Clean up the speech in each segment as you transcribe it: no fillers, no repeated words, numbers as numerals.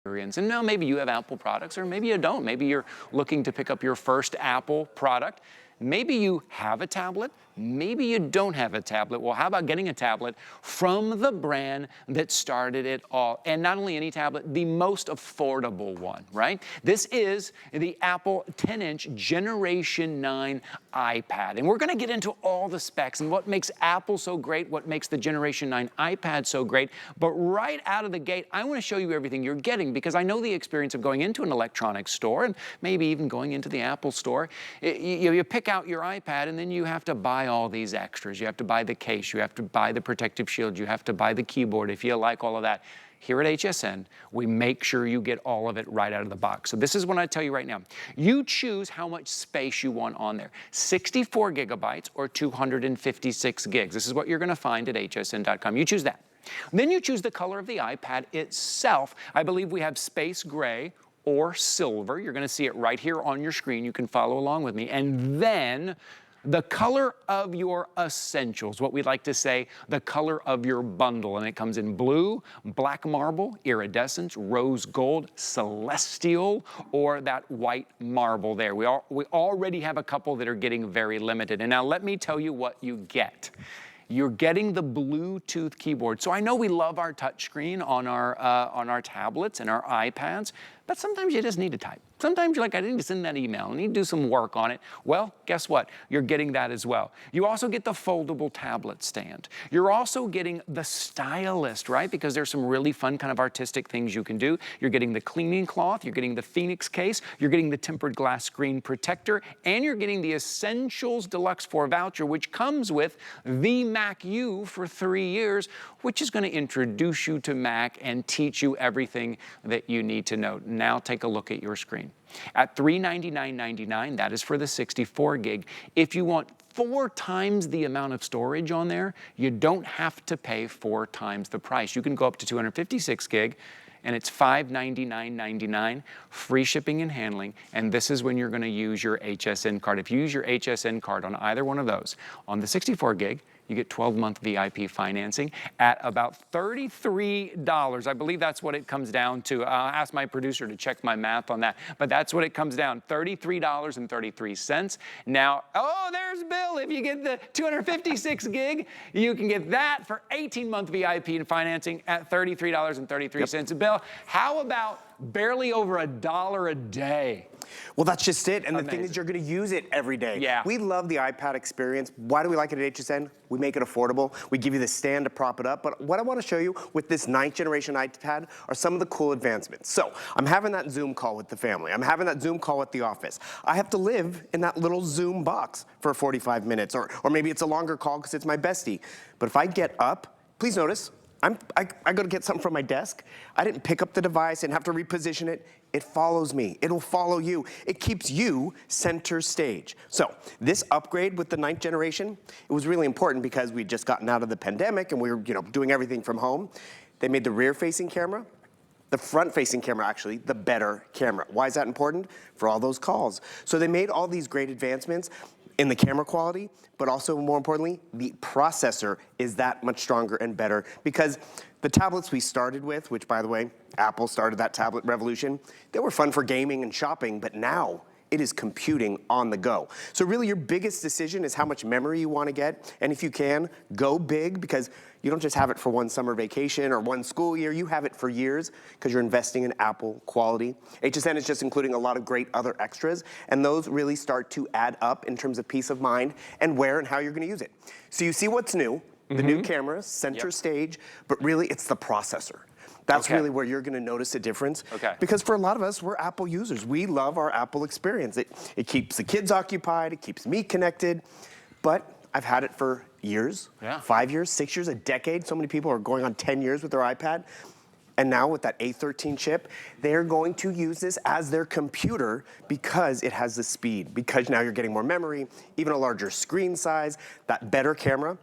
experience. And now maybe you have Apple products, or maybe you don't. Maybe you're looking to pick up your first Apple product. Maybe you have a tablet, maybe you don't have a tablet. Well, how about getting a tablet from the brand that started it all? And not only any tablet, the most affordable one, right? This is the Apple 10-inch Generation 9 iPad. And we're gonna get into all the specs and what makes Apple so great, what makes the Generation 9 iPad so great. But right out of the gate, I wanna show you everything you're getting, because I know the experience of going into an electronics store and maybe even going into the Apple store. You pick out your iPad and then you have to buy all these extras. You have to buy the case, you have to buy the protective shield, you have to buy the keyboard if you like all of that. Here at HSN, we make sure you get all of it right out of the box. So this is what I tell you right now. You choose how much space you want on there. 64 gigabytes or 256 gigs. This is what you're gonna find at hsn.com. You choose that. Then you choose the color of the iPad itself. I believe we have space gray or silver. You're gonna see it right here on your screen. You can follow along with me. And then the color of your essentials, what we like to say, the color of your bundle. And it comes in blue, black marble, iridescence, rose gold, celestial, or that white marble there. We already have a couple that are getting very limited. And now let me tell you what you get. You're getting the Bluetooth keyboard. So I know we love our touchscreen on our tablets and our iPads, but sometimes you just need to type. Sometimes you're like, I need to send that email, I need to do some work on it. Well, guess what? You're getting that as well. You also get the foldable tablet stand. You're also getting the stylist, right? Because there's some really fun kind of artistic things you can do. You're getting the cleaning cloth, you're getting the Phoenix case, you're getting the tempered glass screen protector, and you're getting the Essentials Deluxe 4 voucher, which comes with the Mac U for 3 years, which is gonna introduce you to Mac and teach you everything that you need to know. Now take a look at your screen. At $399.99, that is for the 64 gig. If you want 4 times the amount of storage on there, you don't have to pay 4 times the price. You can go up to 256 gig, and it's $599.99, free shipping and handling, and this is when you're gonna use your HSN card. If you use your HSN card on either one of those, on the 64 gig, you get 12-month VIP financing at about $33. I believe that's what it comes down to. I'll ask my producer to check my math on that, but that's what it comes down, $33.33. Now, oh, there's Bill. If you get the 256 gig, you can get that for 18-month VIP and financing at $33.33. Yep. Bill, how about barely over $1 a day? Well, that's just it. And Amazing. The thing is, you're going to use it every day. Yeah. We love the iPad experience. Why do we like it at HSN? We make it affordable. We give you the stand to prop it up. But what I want to show you with this 9th generation iPad are some of the cool advancements. So I'm having that Zoom call with the family. I'm having that Zoom call at the office. I have to live in that little Zoom box for 45 minutes, or maybe it's a longer call because it's my bestie. But if I get up, please notice, I go to get something from my desk. I didn't pick up the device and have to reposition it. It follows me. It'll follow you. It keeps you center stage. So this upgrade with the 9th generation, it was really important because we'd just gotten out of the pandemic and we were doing everything from home. They made the rear-facing camera, the front-facing camera actually, the better camera. Why is that important? For all those calls. So they made all these great advancements in the camera quality, but also more importantly, the processor is that much stronger and better, because the tablets we started with, which by the way, Apple started that tablet revolution, they were fun for gaming and shopping, but now it is computing on the go. So really your biggest decision is how much memory you want to get, and if you can, go big, because you don't just have it for one summer vacation or one school year, you have it for years because you're investing in Apple quality. HSN is just including a lot of great other extras, and those really start to add up in terms of peace of mind and where and how you're going to use it. So you see what's new, the new cameras, center stage, but really it's the processor. That's really where you're gonna notice a difference. Because for a lot of us, we're Apple users. We love our Apple experience. It keeps the kids occupied, it keeps me connected, but I've had it for years, 5 years, 6 years, a decade. So many people are going on 10 years with their iPad. And now with that A13 chip, they're going to use this as their computer because it has the speed, because now you're getting more memory, even a larger screen size, that better camera.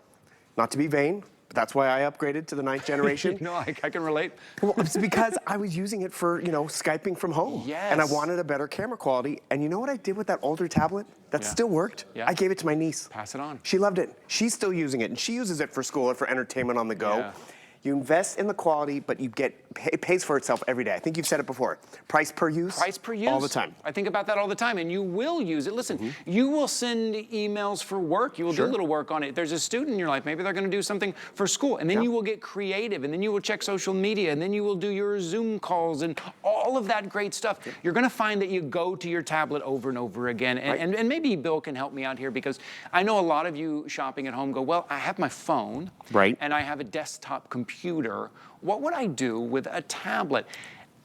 Not to be vain, but that's why I upgraded to the 9th generation. No, I can relate. Well, it's because I was using it for, Skyping from home. Yes. And I wanted a better camera quality. And you know what I did with that older tablet that still worked? I gave it to my niece. Pass it on. She loved it. She's still using it, and she uses it for school or for entertainment on the go. You invest in the quality, but it pays for itself every day. I think you've said it before. Price per use. Price per use. All the time. I think about that all the time, and you will use it. Listen, you will send emails for work. You will do a little work on it. There's a student in your life, maybe they're going to do something for school, and then you will get creative, and then you will check social media, and then you will do your Zoom calls and all of that great stuff. You're going to find that you go to your tablet over and over again, and maybe Bill can help me out here, because I know a lot of you shopping at home go, well, I have my phone, and I have a desktop computer. What would I do with a tablet?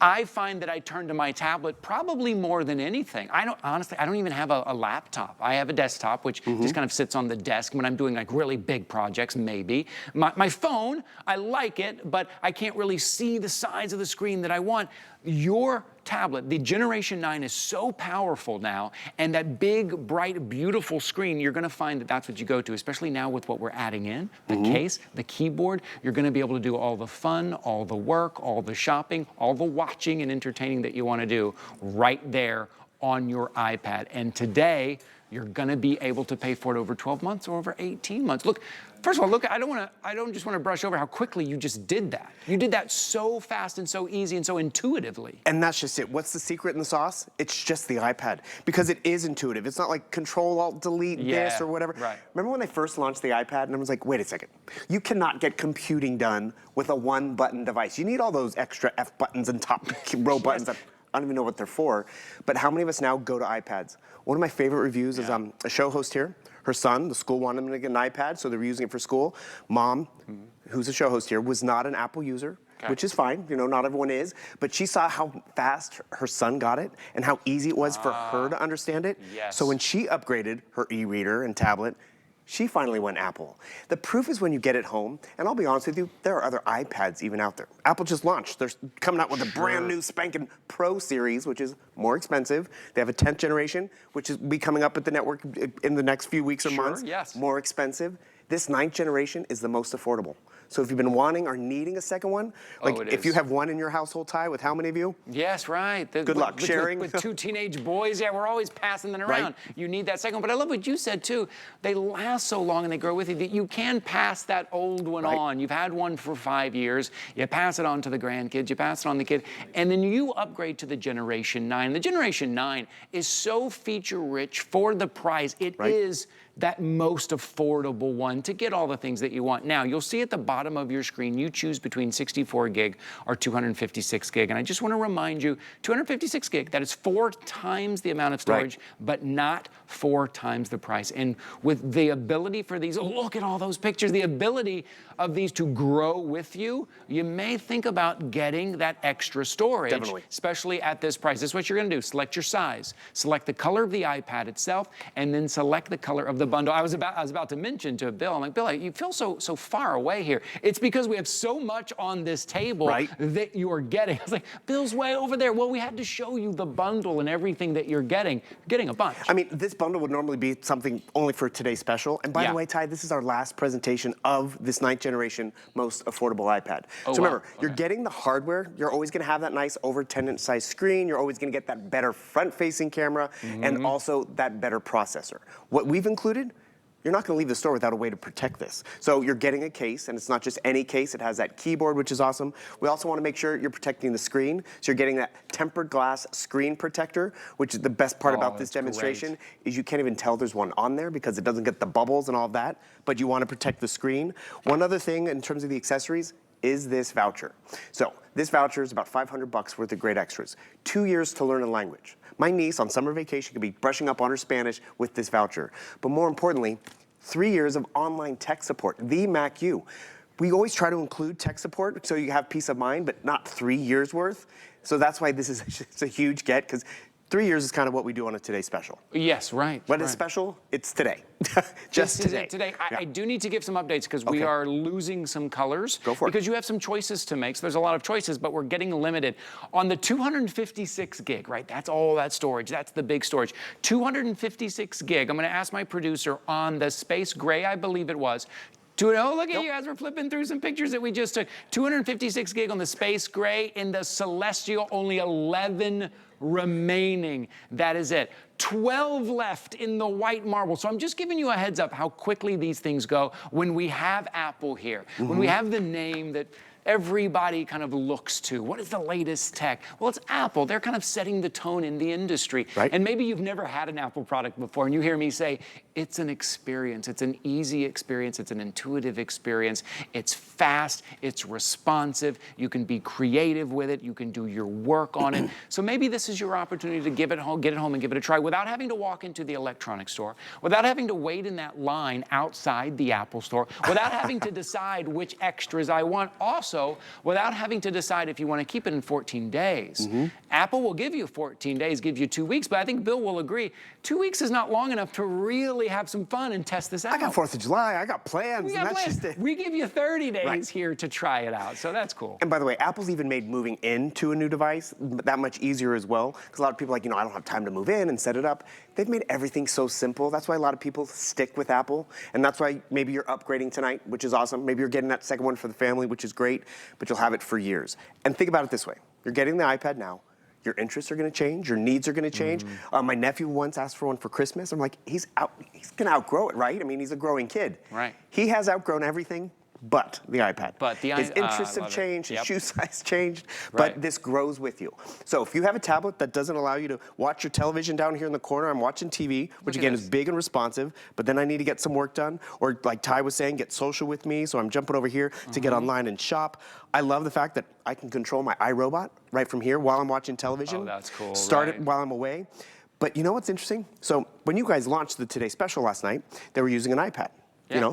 I find that I turn to my tablet probably more than anything. Honestly, I don't even have a laptop. I have a desktop, which just kind of sits on the desk when I'm doing like really big projects, maybe. My phone, I like it, but I can't really see the size of the screen that I want. Your tablet, the Generation 9 is so powerful now, and that big, bright, beautiful screen, you're gonna find that that's what you go to, especially now with what we're adding in, the case, the keyboard. You're gonna be able to do all the fun, all the work, all the shopping, all the watching and entertaining that you wanna do right there on your iPad. And today, you're gonna be able to pay for it over 12 months or over 18 months. Look, first of all, look, I don't just wanna brush over how quickly you just did that. You did that so fast and so easy and so intuitively. And that's just it. What's the secret in the sauce? It's just the iPad, because it is intuitive. It's not like Control-Alt-Delete this or whatever. Remember when I first launched the iPad and I was like, wait a second, you cannot get computing done with a one-button device. You need all those extra F buttons and top row buttons. I don't even know what they're for, but how many of us now go to iPads? One of my favorite reviews is a show host here. Her son, the school wanted him to get an iPad, so they were using it for school. Mom, who's a show host here, was not an Apple user, which is fine. You know, not everyone is. But she saw how fast her son got it and how easy it was for her to understand it. So when she upgraded her e-reader and tablet, she finally went Apple. The proof is when you get it home, and I'll be honest with you, there are other iPads even out there. Apple just launched. They're coming out with a brand new spanking Pro series, which is more expensive. They have a 10th generation, which is be coming up at the network in the next few weeks or months. More expensive. This 9th generation is the most affordable. So if you've been wanting or needing a second one, like if you have one in your household, Ty, with how many of you? Yes, right. Good luck sharing. With two teenage boys, we're always passing them around. You need that second one. But I love what you said too. They last so long and they grow with you that you can pass that old one on. You've had one for 5 years. You pass it on to the grandkids. You pass it on to the kid. And then you upgrade to the Generation 9. The Generation 9 is so feature rich for the price. It is that most affordable one to get all the things that you want. Now, you'll see at the bottom of your screen, you choose between 64 gig or 256 gig. And I just want to remind you, 256 gig, that is 4 times the amount of storage, but not 4 times the price. And with the ability for these, look at all those pictures, the ability of these to grow with you, you may think about getting that extra storage, especially at this price. This is what you're going to do. Select your size, select the color of the iPad itself, and then select the color of the bundle. I was about to mention to Bill, I'm like, Bill, you feel so far away here. It's because we have so much on this table that you are getting. I was like, Bill's way over there. Well, we had to show you the bundle and everything that you're getting. You're getting a bunch. I mean, this bundle would normally be something only for today's special. And by the way, Ty, this is our last presentation of this 9th generation most affordable iPad. So remember, you're getting the hardware. You're always going to have that nice over 10-inch size screen. You're always going to get that better front-facing camera and also that better processor. What we've included, you're not going to leave the store without a way to protect this. So you're getting a case, and it's not just any case. It has that keyboard, which is awesome. We also want to make sure you're protecting the screen. So you're getting that tempered glass screen protector, which is the best part about this demonstration, is you can't even tell there's one on there because it doesn't get the bubbles and all of that, but you want to protect the screen. One other thing in terms of the accessories is this voucher. So this voucher is about $500 worth of great extras. 2 years to learn a language. My niece on summer vacation could be brushing up on her Spanish with this voucher. But more importantly, 3 years of online tech support, the Mac U. We always try to include tech support so you have peace of mind, but not 3 years worth. So that's why this is it's a huge get, because 3 years is kind of what we do on a Today Special. Yes, right. What is special? It's today. Just today. I do need to give some updates because we are losing some colors. Go for it. Because you have some choices to make. So there's a lot of choices, but we're getting limited. On the 256 gig, right? That's all that storage. That's the big storage. 256 gig. I'm going to ask my producer on the space gray, I believe it was. Oh, look at you guys. We're flipping through some pictures that we just took. 256 gig on the space gray. In the celestial, only 11 remaining. That is it. 12 left in the white marble. So I'm just giving you a heads up how quickly these things go when we have Apple here. When we have the name that everybody kind of looks to? What is the latest tech? Well, it's Apple. They're kind of setting the tone in the industry. Right. And maybe you've never had an Apple product before, and you hear me say, it's an experience. It's an easy experience. It's an intuitive experience. It's fast. It's responsive. You can be creative with it. You can do your work on it. So maybe this is your opportunity to get it home and give it a try without having to walk into the electronics store, without having to wait in that line outside the Apple store, without having to decide which extras I want, also without having to decide if you want to keep it in 14 days. Apple will give you 14 days, give you 2 weeks, but I think Bill will agree, 2 weeks is not long enough to really have some fun and test this out. I got 4th of July, I got plans. We got plans. We give you 30 days here to try it out, so that's cool. And by the way, Apple's even made moving into a new device that much easier as well, because a lot of people are like, I don't have time to move in and set it up. They've made everything so simple. That's why a lot of people stick with Apple, and that's why maybe you're upgrading tonight, which is awesome. Maybe you're getting that second one for the family, which is great, but you'll have it for years. And think about it this way. You're getting the iPad now. Your interests are going to change. Your needs are going to change. My nephew once asked for one for Christmas. I'm like, he's going to outgrow it, right? I mean, he's a growing kid. Right. He has outgrown everything but the iPad. But the his interests have changed, his shoe size changed, Right. but this grows with you. So if you have a tablet that doesn't allow you to watch your television down here in the corner, I'm watching TV, which again is big and responsive, but then I need to get some work done, or like Ty was saying, get social with me, so I'm jumping over here to get online and shop. I love the fact that I can control my iRobot right from here while I'm watching television. Oh, that's cool. Start it while I'm away. But you know what's interesting? So when you guys launched the Today Special last night, they were using an iPad.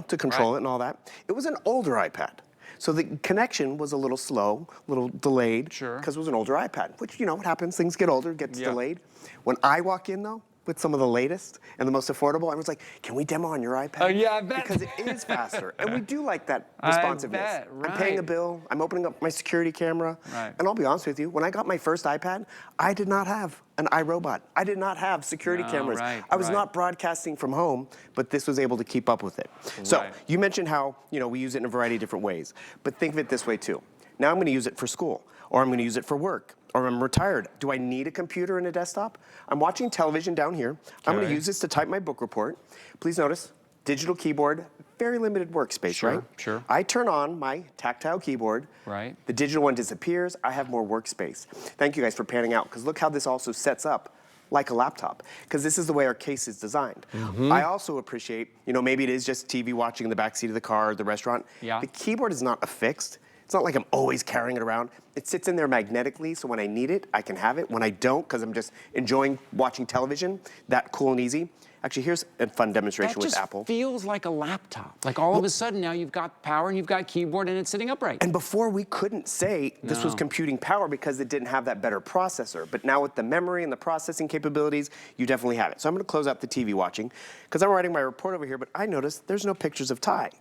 To control it and all that. It was an older iPad. So the connection was a little slow, a little delayed. Sure. Because it was an older iPad, which, what happens, things get older, gets delayed. When I walk in, though, with some of the latest and the most affordable, I was like, can we demo on your iPad? Oh, yeah, I bet. Because it is faster. And we do like that responsiveness. I bet, right. I'm paying a bill, I'm opening up my security camera. Right. And I'll be honest with you, when I got my first iPad, I did not have an iRobot. I did not have security cameras. I was not broadcasting from home, but this was able to keep up with it. So you mentioned how we use it in a variety of different ways, but think of it this way too. Now I'm going to use it for school, or I'm going to use it for work, or I'm retired. Do I need a computer and a desktop? I'm watching television down here. I'm going to use this to type my book report. Please notice, digital keyboard, very limited workspace, right? Sure. I turn on my tactile keyboard. Right. The digital one disappears. I have more workspace. Thank you guys for panning out, because look how this also sets up like a laptop, because this is the way our case is designed. I also appreciate, maybe it is just TV watching in the backseat of the car or the restaurant. Yeah. The keyboard is not affixed. It's not like I'm always carrying it around. It sits in there magnetically, so when I need it, I can have it. When I don't, because I'm just enjoying watching television, that cool and easy. Actually, here's a fun demonstration with Apple. That just feels like a laptop. Like all of a sudden now you've got power and you've got keyboard and it's sitting upright. And before we couldn't say this was computing power because it didn't have that better processor. But now with the memory and the processing capabilities, you definitely have it. So I'm going to close out the TV watching because I'm writing my report over here, but I noticed there's no pictures of Ty.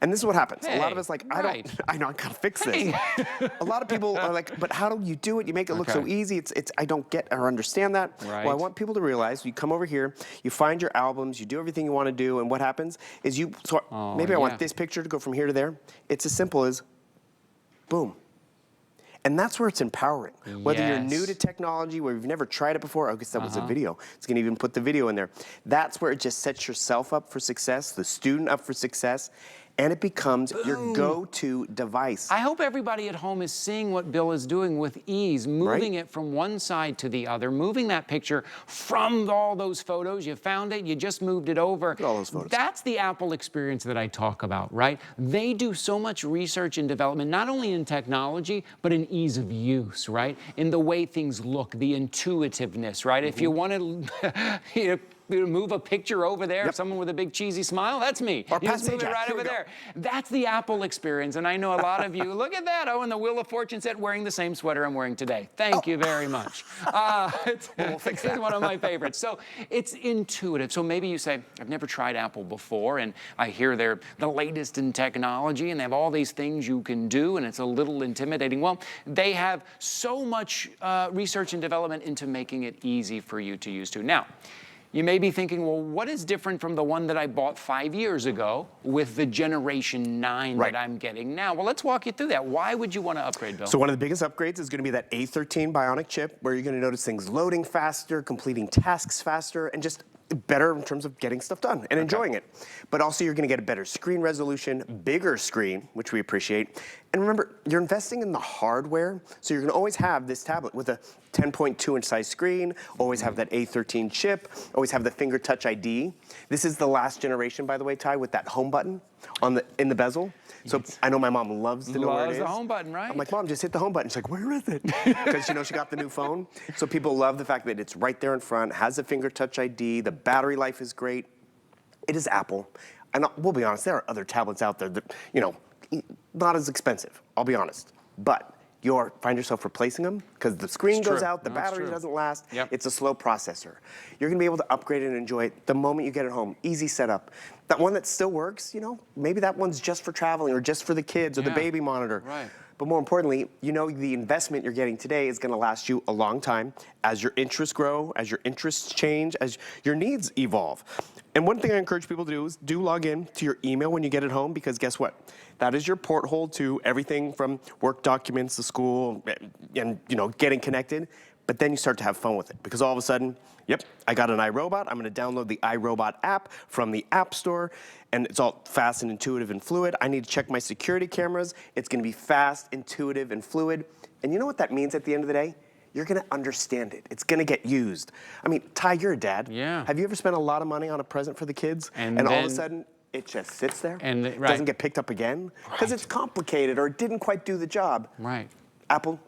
And this is what happens. A lot of us like, I gotta fix this. A lot of people are like, but how do you do it? You make it look so easy. I don't get or understand that. Well, I want people to realize you come over here, you find your albums, you do everything you want to do, and what happens is maybe I want this picture to go from here to there. It's as simple as boom. And that's where it's empowering. Whether you're new to technology, where you've never tried it before, I guess that was a video. It's gonna even put the video in there. That's where it just sets yourself up for success, the student up for success, and it becomes your go-to device. I hope everybody at home is seeing what Bill is doing with ease, moving it from one side to the other, moving that picture from all those photos. You found it, you just moved it over. Look at all those photos. That's the Apple experience that I talk about, right? They do so much research and development, not only in technology, but in ease of use, right? In the way things look, the intuitiveness, right? If you want to move a picture over there, someone with a big cheesy smile, that's me. Or you just move it right over there. That's the Apple experience, and I know a lot of you, look at that, and the Wheel of Fortune set wearing the same sweater I'm wearing today. Thank you very much. We'll fix that. It's one of my favorites. So it's intuitive. So maybe you say, I've never tried Apple before, and I hear they're the latest in technology, and they have all these things you can do, and it's a little intimidating. Well, they have so much research and development into making it easy for you to use too. Now, you may be thinking, well, what is different from the one that I bought 5 years ago with the Generation 9 that I'm getting now? Well, let's walk you through that. Why would you want to upgrade, Bill? So one of the biggest upgrades is going to be that A13 Bionic chip, where you're going to notice things loading faster, completing tasks faster, and just better in terms of getting stuff done and enjoying it. But also you're gonna get a better screen resolution, bigger screen, which we appreciate. And remember, you're investing in the hardware, so you're gonna always have this tablet with a 10.2-inch size screen, always have that A13 chip, always have the finger touch ID. This is the last generation, by the way, Ty, with that home button in the bezel. So I know my mom loves to know where it is. Loves the home button, right? I'm like, Mom, just hit the home button. She's like, where is it? Because she got the new phone. So people love the fact that it's right there in front, has a finger touch ID, the battery life is great. It is Apple. And we'll be honest, there are other tablets out there that, not as expensive, I'll be honest. But you find yourself replacing them because the screen goes out, the battery doesn't last, it's a slow processor. You're gonna be able to upgrade it and enjoy it the moment you get it home. Easy setup. That one that still works, maybe that one's just for traveling or just for the kids or the baby monitor. Right. But more importantly, the investment you're getting today is gonna last you a long time as your interests grow, as your interests change, as your needs evolve. And one thing I encourage people to do is log in to your email when you get it home, because guess what? That is your porthole to everything from work documents to school and getting connected. But then you start to have fun with it because all of a sudden, yep, I got an iRobot. I'm gonna download the iRobot app from the App Store, and it's all fast and intuitive and fluid. I need to check my security cameras. It's gonna be fast, intuitive, and fluid. And you know what that means at the end of the day? You're gonna understand it. It's gonna get used. I mean, Ty, you're a dad. Yeah. Have you ever spent a lot of money on a present for the kids? And all of a sudden, it just sits there and it doesn't get picked up again? Because it's complicated or it didn't quite do the job. Right. Apple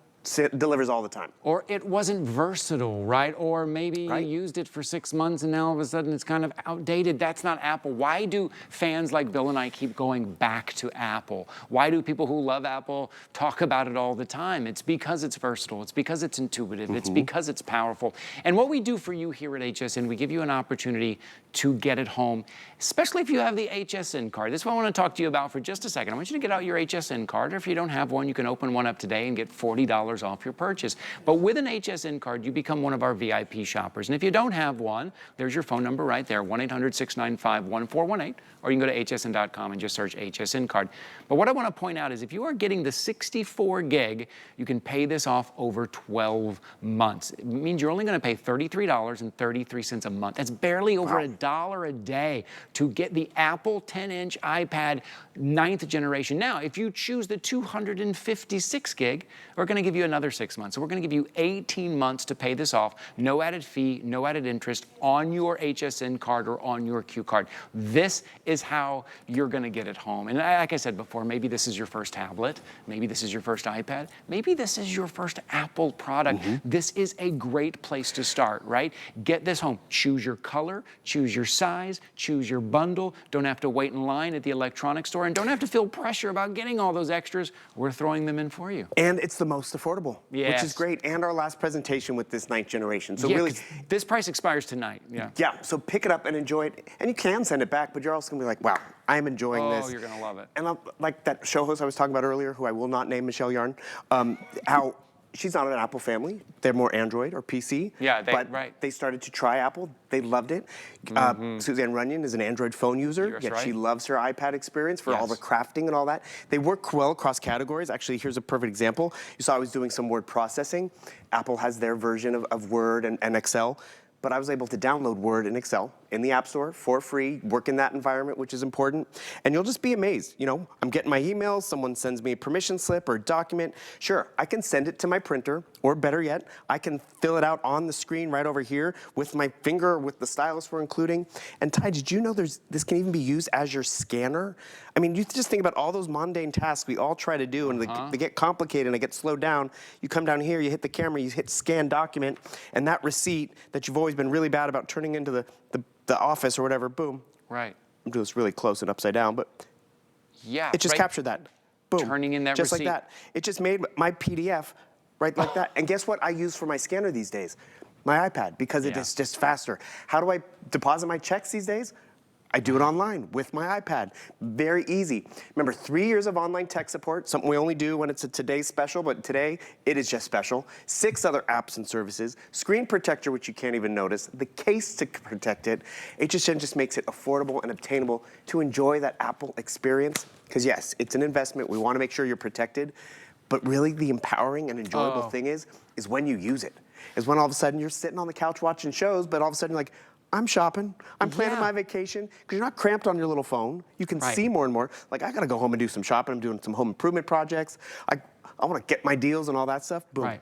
delivers all the time. Or it wasn't versatile, right? Or maybe you used it for 6 months and now all of a sudden it's kind of outdated. That's not Apple. Why do fans like Bill and I keep going back to Apple? Why do people who love Apple talk about it all the time? It's because it's versatile. It's because it's intuitive. It's because it's powerful. And what we do for you here at HSN, we give you an opportunity to get it home, especially if you have the HSN card. This is what I want to talk to you about for just a second. I want you to get out your HSN card, or if you don't have one, you can open one up today and get $40 off your purchase. But with an HSN card, you become one of our VIP shoppers. And if you don't have one, there's your phone number right there, 1-800-695-1418, or you can go to hsn.com and just search HSN card. But what I want to point out is if you are getting the 64 gig, you can pay this off over 12 months. It means you're only going to pay $33.33 a month. That's barely over $1 a day to get the Apple 10-inch iPad 9th generation. Now, if you choose the 256 gig, we're going to give you another 6 months. So we're going to give you 18 months to pay this off. No added fee, no added interest on your HSN card or on your Q card. This is how you're going to get it home. And like I said before, maybe this is your first tablet. Maybe this is your first iPad. Maybe this is your first Apple product. This is a great place to start, right? Get this home. Choose your color, choose your size, choose your bundle. Don't have to wait in line at the electronics store and don't have to feel pressure about getting all those extras. We're throwing them in for you. And it's the most affordable, which is great. And our last presentation with this 9th generation. So really, this price expires tonight. Yeah, so pick it up and enjoy it. And you can send it back, but you're also gonna be like, wow, I'm enjoying this. Oh, you're gonna love it. And like that show host I was talking about earlier, who I will not name, Michelle Yarn, how she's not an Apple family. They're more Android or PC. Yeah, but they started to try Apple. They loved it. Suzanne Runyon is an Android phone user, yet she loves her iPad experience for all the crafting and all that. They work well across categories. Actually, here's a perfect example. You saw I was doing some word processing. Apple has their version of Word and Excel. But I was able to download Word and Excel in the App Store for free, work in that environment, which is important. And you'll just be amazed. I'm getting my emails, someone sends me a permission slip or a document. Sure, I can send it to my printer, or better yet, I can fill it out on the screen right over here with my finger or with the stylus we're including. And Ty, did you know this can even be used as your scanner? I mean, you just think about all those mundane tasks we all try to do, and they get complicated and they get slowed down. You come down here, you hit the camera, you hit scan document, and that receipt that you've always been really bad about turning into the office or whatever, boom. Right. I'm doing this really close and upside down, but it just captured that. Boom. Turning in that just receipt. Like that. It just made my PDF right like that. And guess what I use for my scanner these days? My iPad, because it is just faster. How do I deposit my checks these days? I do it online with my iPad. Very easy. Remember, 3 years of online tech support, something we only do when it's a today's special, but today it is just special. 6 other apps and services, screen protector, which you can't even notice, the case to protect it. HSN just makes it affordable and obtainable to enjoy that Apple experience. Because yes, it's an investment. We want to make sure you're protected. But really the empowering and enjoyable thing is when you use it. Is when all of a sudden you're sitting on the couch watching shows, but all of a sudden you're like, I'm shopping. I'm planning Yeah. my vacation because you're not cramped on your little phone. You can Right. see more and more. Like, I got to go home and do some shopping. I'm doing some home improvement projects. I want to get my deals and all that stuff. Boom. Right.